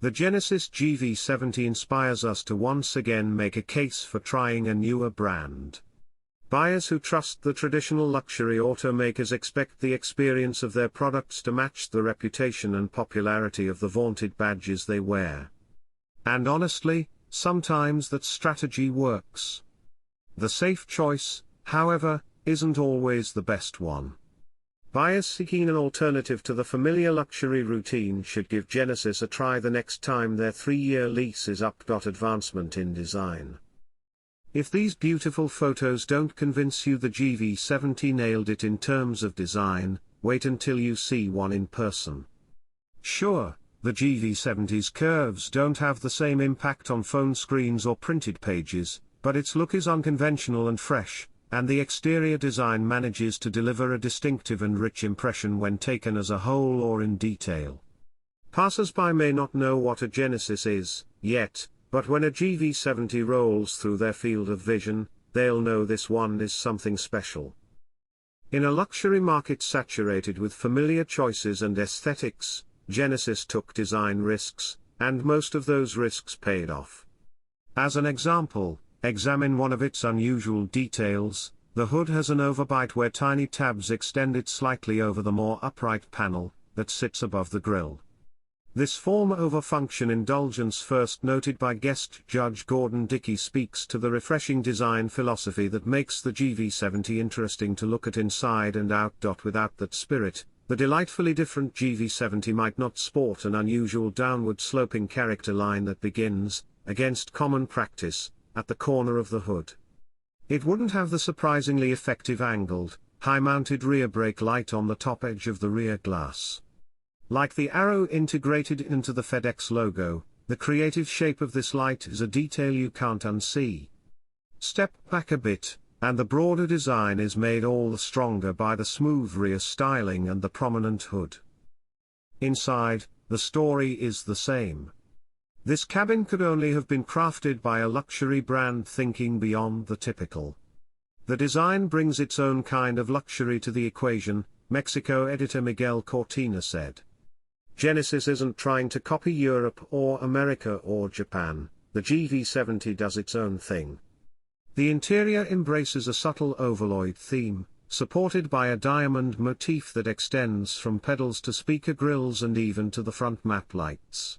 The Genesis GV70 inspires us to once again make a case for trying a newer brand. Buyers who trust the traditional luxury automakers expect the experience of their products to match the reputation and popularity of the vaunted badges they wear. And honestly, sometimes that strategy works. The safe choice, however, isn't always the best one. Buyers seeking an alternative to the familiar luxury routine should give Genesis a try the next time their 3-year lease is up. Advancement in design. If these beautiful photos don't convince you the GV70 nailed it in terms of design, wait until you see one in person. Sure, the GV70's curves don't have the same impact on phone screens or printed pages, but its look is unconventional and fresh, and the exterior design manages to deliver a distinctive and rich impression when taken as a whole or in detail. Passers-by may not know what a Genesis is, yet, but when a GV70 rolls through their field of vision, they'll know this one is something special. In a luxury market saturated with familiar choices and aesthetics, Genesis took design risks, and most of those risks paid off. As an example, examine one of its unusual details. The hood has an overbite where tiny tabs extend it slightly over the more upright panel that sits above the grille. This form-over-function indulgence, first noted by guest judge Gordon Dickey, speaks to the refreshing design philosophy that makes the GV70 interesting to look at inside and out. Without that spirit, the delightfully different GV70 might not sport an unusual downward-sloping character line that begins, against common practice, at the corner of the hood. It wouldn't have the surprisingly effective angled, high-mounted rear brake light on the top edge of the rear glass. Like the arrow integrated into the FedEx logo, the creative shape of this light is a detail you can't unsee. Step back a bit, and the broader design is made all the stronger by the smooth rear styling and the prominent hood. Inside, the story is the same. This cabin could only have been crafted by a luxury brand thinking beyond the typical. The design brings its own kind of luxury to the equation, Mexico editor Miguel Cortina said. Genesis isn't trying to copy Europe or America or Japan, the GV70 does its own thing. The interior embraces a subtle ovaloid theme, supported by a diamond motif that extends from pedals to speaker grills and even to the front map lights.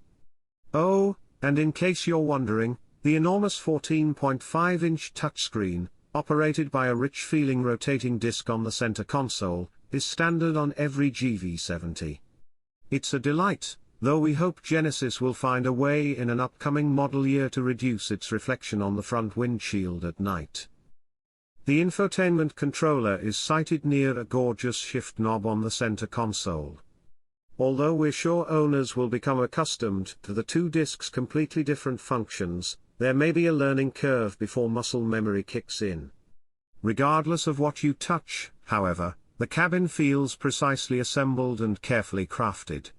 Oh, and in case you're wondering, the enormous 14.5-inch touchscreen, operated by a rich-feeling rotating disc on the center console, is standard on every GV70. It's a delight, though we hope Genesis will find a way in an upcoming model year to reduce its reflection on the front windshield at night. The infotainment controller is sited near a gorgeous shift knob on the center console. Although we're sure owners will become accustomed to the two discs' completely different functions, there may be a learning curve before muscle memory kicks in. Regardless of what you touch, however, the cabin feels precisely assembled and carefully crafted.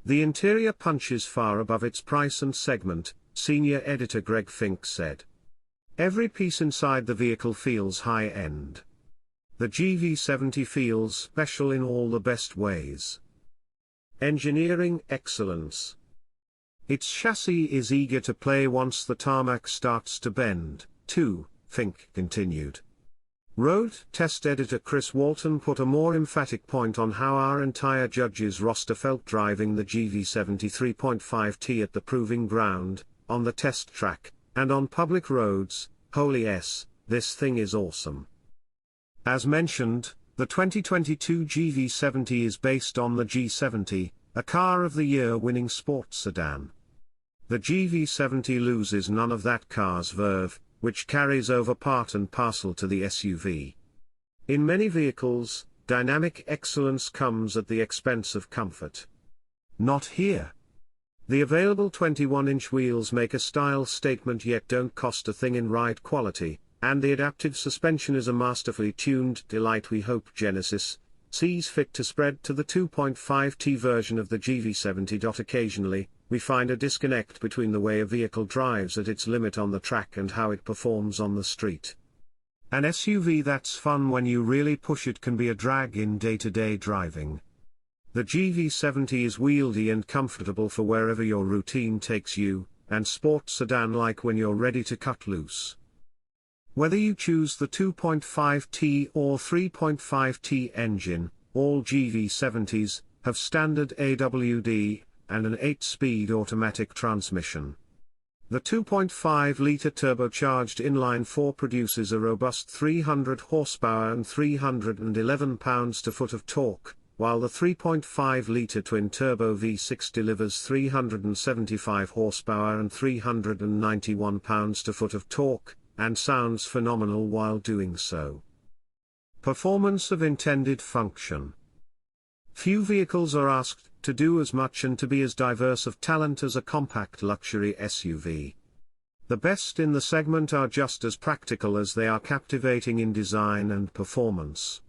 The interior punches far above its price and segment, senior editor Greg Fink said. Every piece inside the vehicle feels high-end. The GV70 feels special in all the best ways. Engineering excellence. Its chassis is eager to play once the tarmac starts to bend, too, Fink continued. Road test editor Chris Walton put a more emphatic point on how our entire judges roster felt driving the GV70 3.5T at the proving ground, on the test track, and on public roads. Holy s, this thing is awesome. As mentioned, the 2022 GV70 is based on the G70, a Car of the Year winning sports sedan. The GV70 loses none of that car's verve, which carries over part and parcel to the SUV. In many vehicles, dynamic excellence comes at the expense of comfort. Not here. The available 21-inch wheels make a style statement yet don't cost a thing in ride quality, and the adaptive suspension is a masterfully tuned delight we hope Genesis sees fit to spread to the 2.5T version of the GV70. Occasionally, we find a disconnect between the way a vehicle drives at its limit on the track and how it performs on the street. An SUV that's fun when you really push it can be a drag in day-to-day driving. The GV70 is wieldy and comfortable for wherever your routine takes you, and sports sedan-like when you're ready to cut loose. Whether you choose the 2.5T or 3.5T engine, all GV70s have standard AWD and an 8-speed automatic transmission. The 2.5-litre turbocharged inline-4 produces a robust 300 horsepower and 311 pounds-to-foot of torque, while the 3.5-litre twin-turbo V6 delivers 375 horsepower and 391 pounds-to-foot of torque, and sounds phenomenal while doing so. Performance of intended function. Few vehicles are asked to do as much and to be as diverse of talent as a compact luxury SUV. The best in the segment are just as practical as they are captivating in design and performance.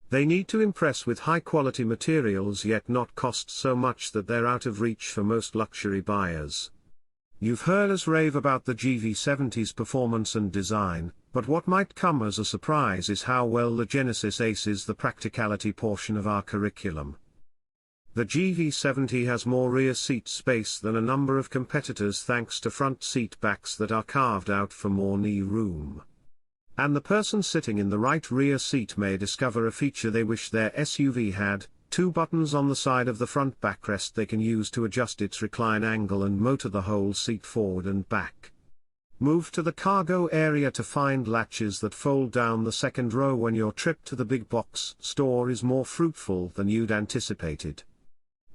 They need to impress with high-quality materials yet not cost so much that they're out of reach for most luxury buyers. You've heard us rave about the GV70's performance and design, but what might come as a surprise is how well the Genesis aces the practicality portion of our curriculum. The GV70 has more rear seat space than a number of competitors thanks to front seat backs that are carved out for more knee room. And the person sitting in the right rear seat may discover a feature they wish their SUV had: 2 buttons on the side of the front backrest they can use to adjust its recline angle and motor the whole seat forward and back. Move to the cargo area to find latches that fold down the second row when your trip to the big box store is more fruitful than you'd anticipated.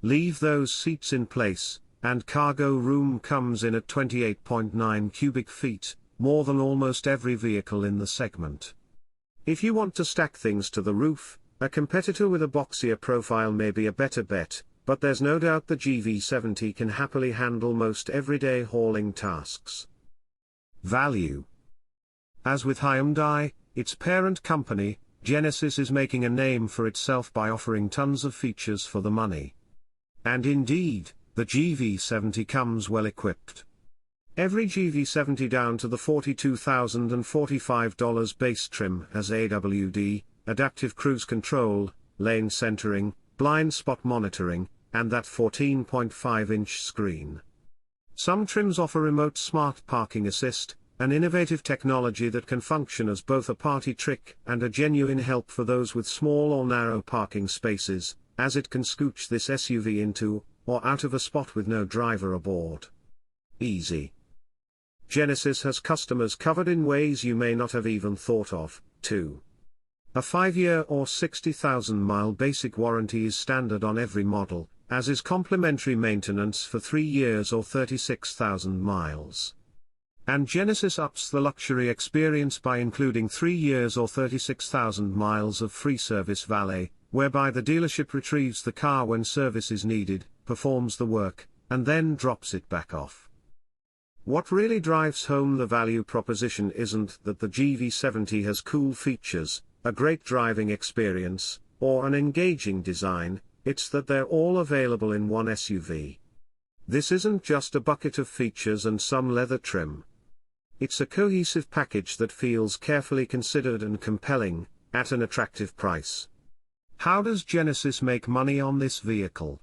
Leave those seats in place, and cargo room comes in at 28.9 cubic feet, more than almost every vehicle in the segment. If you want to stack things to the roof, a competitor with a boxier profile may be a better bet, but there's no doubt the GV70 can happily handle most everyday hauling tasks. Value. As with Hyundai, its parent company, Genesis is making a name for itself by offering tons of features for the money. And indeed, the GV70 comes well equipped. Every GV70 down to the $42,045 base trim has AWD, adaptive cruise control, lane centering, blind spot monitoring, and that 14.5-inch screen. Some trims offer remote smart parking assist, an innovative technology that can function as both a party trick and a genuine help for those with small or narrow parking spaces, as it can scooch this SUV into, or out of a spot with no driver aboard. Easy. Genesis has customers covered in ways you may not have even thought of, too. A 5-year or 60,000-mile basic warranty is standard on every model, as is complimentary maintenance for 3 years or 36,000 miles. And Genesis ups the luxury experience by including 3 years or 36,000 miles of free service valet, whereby the dealership retrieves the car when service is needed, performs the work, and then drops it back off. What really drives home the value proposition isn't that the GV70 has cool features, a great driving experience, or an engaging design, it's that they're all available in one SUV. This isn't just a bucket of features and some leather trim. It's a cohesive package that feels carefully considered and compelling, at an attractive price. How does Genesis make money on this vehicle?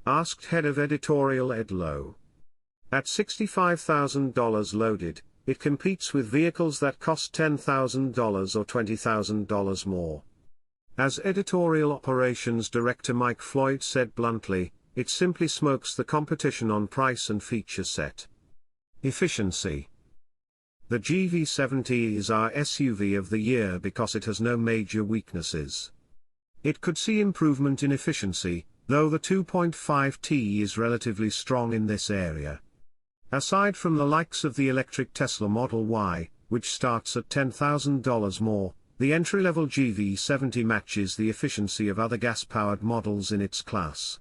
Asked head of editorial Ed Lowe. At $65,000 loaded, it competes with vehicles that cost $10,000 or $20,000 more. As editorial operations director Mike Floyd said bluntly, it simply smokes the competition on price and feature set. Efficiency. The GV70 is our SUV of the year because it has no major weaknesses. It could see improvement in efficiency, though the 2.5T is relatively strong in this area. Aside from the likes of the electric Tesla Model Y, which starts at $10,000 more, the entry-level GV70 matches the efficiency of other gas-powered models in its class.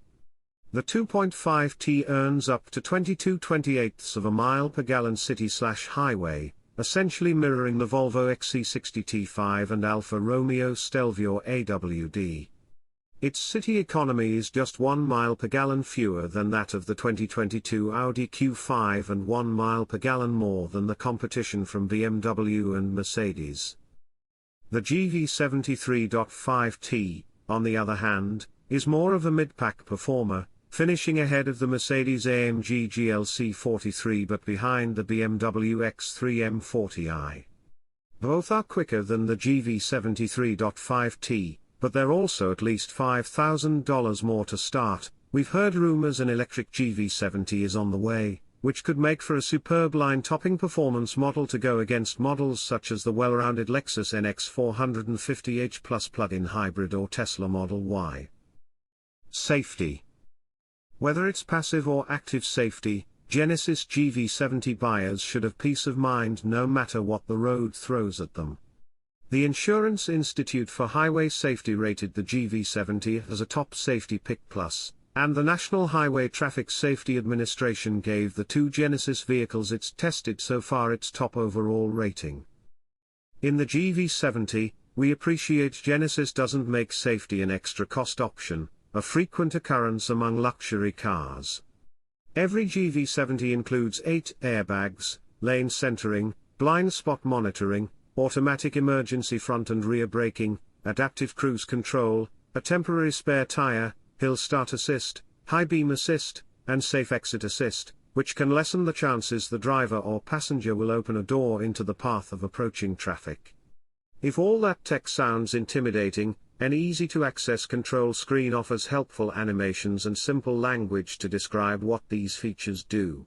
The 2.5T earns up to 22/28 of a mile per gallon city/highway, essentially mirroring the Volvo XC60 T5 and Alfa Romeo Stelvio AWD. Its city economy is just 1 mile per gallon fewer than that of the 2022 Audi Q5 and 1 mile per gallon more than the competition from BMW and Mercedes. The GV70 3.5T, on the other hand, is more of a mid-pack performer, finishing ahead of the Mercedes-AMG GLC 43 but behind the BMW X3 M40i. Both are quicker than the GV70 3.5T, but they're also at least $5,000 more to start. We've heard rumors an electric GV70 is on the way, which could make for a superb line-topping performance model to go against models such as the well-rounded Lexus NX 450h Plus plug-in hybrid or Tesla Model Y. Safety. Whether it's passive or active safety, Genesis GV70 buyers should have peace of mind no matter what the road throws at them. The Insurance Institute for Highway Safety rated the GV70 as a top safety pick plus, and the National Highway Traffic Safety Administration gave the two Genesis vehicles it's tested so far its top overall rating. In the GV70, we appreciate Genesis doesn't make safety an extra cost option, a frequent occurrence among luxury cars. Every GV70 includes 8 airbags, lane centering, blind spot monitoring, automatic emergency front and rear braking, adaptive cruise control, a temporary spare tire, hill start assist, high beam assist, and safe exit assist, which can lessen the chances the driver or passenger will open a door into the path of approaching traffic. If all that tech sounds intimidating, an easy-to-access control screen offers helpful animations and simple language to describe what these features do.